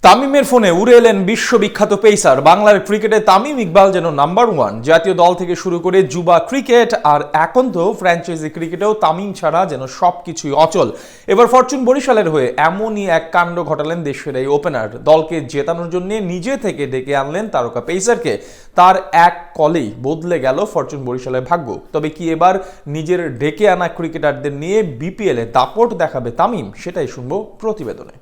তামিমের ফোনে উড়ে এলেন বিশ্ববিখ্যাত পেসার। বাংলার ক্রিকেটে তামিম ইকবাল যেন নাম্বার ওয়ান। জাতীয় দল থেকে শুরু করে যুবা ক্রিকেট আর এখন তো ফ্র্যাঞ্চাইজি ক্রিকেটেও তামিম ছাড়া যেন সবকিছুই অচল। এবার ফরচুন বরিশালের হয়ে এমনই এক কাণ্ড ঘটালেন দেশের এই ওপেনার। দলকে জেতানোর জন্য নিজে থেকে ডেকে আনলেন তারকা পেসারকে। তার এক কলেই বদলে গেল ফরচুন বরিশালের ভাগ্য। তবে কি এবার নিজের ডেকে আনা ক্রিকেটারদের নিয়ে বিপিএলে দাপট দেখাবে তামিম? সেটাই শুনবো প্রতিবেদনে।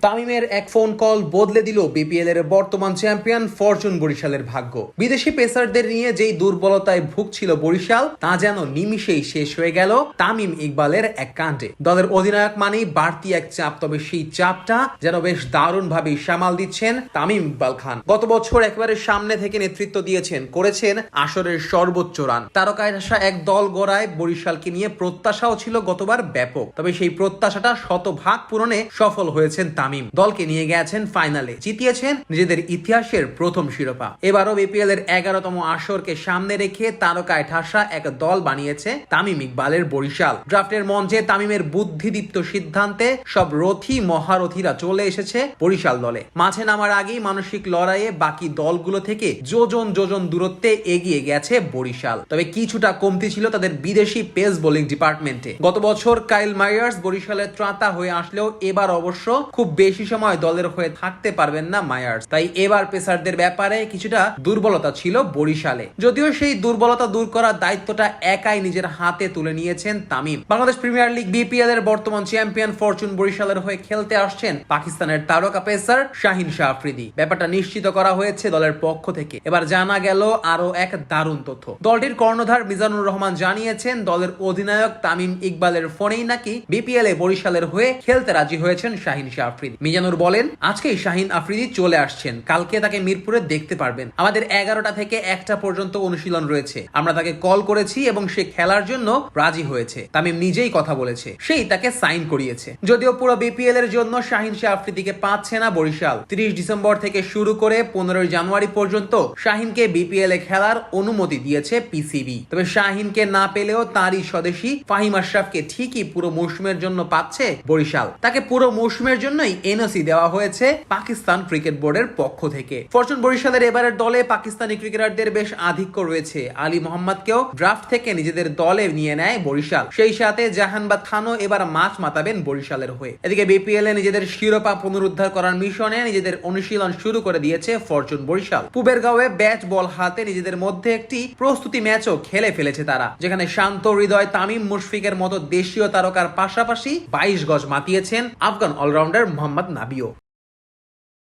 তামিমের এক ফোন কল বদলে দিল বিপিএল এর বর্তমান চ্যাম্পিয়ন ফরচুন বরিশালের ভাগ্য। বিদেশি পেসারদের নিয়ে যেই দুর্বলতায় ভুগছিল বরিশাল, তা যেন নিমিষেই শেষ হয়ে গেল তামিম ইকবালের এক কাণ্ডে। দলের অধিনায়ক মানেই বাড়তি এক চাপ, তবে সেই চাপটা যেন বেশ দারুণভাবে সামাল দিচ্ছেন তামিম ইকবাল খান। গত বছর একেবারে সামনে থেকে নেতৃত্ব দিয়েছেন, করেছেন আসরের সর্বোচ্চ রান। তারকায় আসা এক দল গড়ায় বরিশালকে নিয়ে প্রত্যাশাও ছিল গতবার ব্যাপক, তবে সেই প্রত্যাশাটা শতভাগ পূরণে সফল হয়েছেন তামিম। দলকে নিয়ে গেছেন ফাইনালে, জিতিয়েছেন নিজেদের ইতিহাসের প্রথম শিরোপা। এবারও বিপিএল এর 11তম আসরকে সামনে রেখে তারকায় ঠাসা এক দল বানিয়েছে তামিম ইকবালের বরিশাল। ড্রাফটের মঞ্চে তামিমের বুদ্ধিদীপ্ত সিদ্ধান্তে সব রথী মহারথীরা চলে এসেছে বরিশাল দলে। মাঠে নামার আগেই মানসিক লড়াইয়ে বাকি দলগুলো থেকে যোজন যোজন দূরত্বে এগিয়ে গেছে বরিশাল। তবে কিছুটা কমতি ছিল তাদের বিদেশি পেস বোলিং ডিপার্টমেন্টে। গত বছর কাইল মায়ার্স বরিশালের ত্রাতা হয়ে আসলেও এবার অবশ্য খুব বেশি সময় দলের হয়ে থাকতে পারবেন না মায়ার্স। তাই এবার পেসারদের ব্যাপারে কিছুটা দুর্বলতা ছিল বরিশালে। যদিও সেই দুর্বলতা দূর করার দায়িত্বটা একাই নিজের হাতে তুলে নিয়েছেন Tamim. Bangladesh premier league BPL এর বর্তমান চ্যাম্পিয়ন ফরচুন বরিশালের হয়ে খেলতে আসছেন পাকিস্তানের তারকা পেসার শাহিন শাহ আফ্রিদি। ব্যাপারটা নিশ্চিত করা হয়েছে দলের পক্ষ থেকে। এবার জানা গেল আরো এক দারুণ তথ্য। দলটির কর্ণধার মিজানুর রহমান জানিয়েছেন, দলের অধিনায়ক তামিম ইকবালের ফোনেই নাকি বিপিএল এ বরিশালের হয়ে খেলতে রাজি হয়েছেন শাহিন শাহ আফ্রিদি। মিজানুর বলেন, আজকেই শাহিন আফ্রিদি চলে আসছেন, কালকে তাকে মিরপুরে দেখতে পারবেন। আমাদের 11টা থেকে 1টা পর্যন্ত অনুশীলন রয়েছে। আমরা তাকে কল করেছি এবং সে খেলার জন্য রাজি হয়েছে। তামিম নিজেই কথা বলেছে, সেই তাকে সাইন করিয়েছে। যদিও পুরো বিপিএল এর জন্য শাহিন শাহ আফ্রিদিকে পাচ্ছে না বরিশাল। 30 ডিসেম্বর থেকে শুরু করে 15 জানুয়ারি পর্যন্ত শাহিনকে বিপিএল এ খেলার অনুমতি দিয়েছে পিসিবি। তবে শাহিনকে না পেলেও তারই স্বদেশী ফাহিম আশরাফকে ঠিকই পুরো মৌসুমের জন্য পাচ্ছে বরিশাল। তাকে পুরো মৌসুমের জন্যই এনওসি দেওয়া হয়েছে পাকিস্তান ক্রিকেট বোর্ডের পক্ষ থেকে। ফরচুন বরিশালের এবারের দলে পাকিস্তানি ক্রিকেটারদের বেশ আধিক্য রয়েছে। আলী মোহাম্মদকেও ড্রাফট থেকে নিজেদের দলে নিয়ে নেয় বরিশাল। সেই সাথে জাহানবাদ খানও এবার মাঠ মাতাবেন বরিশালের হয়ে। এদিকে বিপিএল এ নিজেদের শিরোপা পুনরুদ্ধার করার মিশনে নিজেদের অনুশীলন শুরু করে দিয়েছে ফরচুন বরিশাল। পুবের গাঁওয়ে ব্যাট বল হাতে নিজেদের মধ্যে একটি প্রস্তুতি ম্যাচও খেলে ফেলেছে তারা, যেখানে শান্ত হৃদয় তামিম মুশফিকের মতো দেশীয় তারকার পাশাপাশি 22 গজ মাতিয়েছেন আফগান অলরাউন্ডার মোহাম্মদ নাবিও।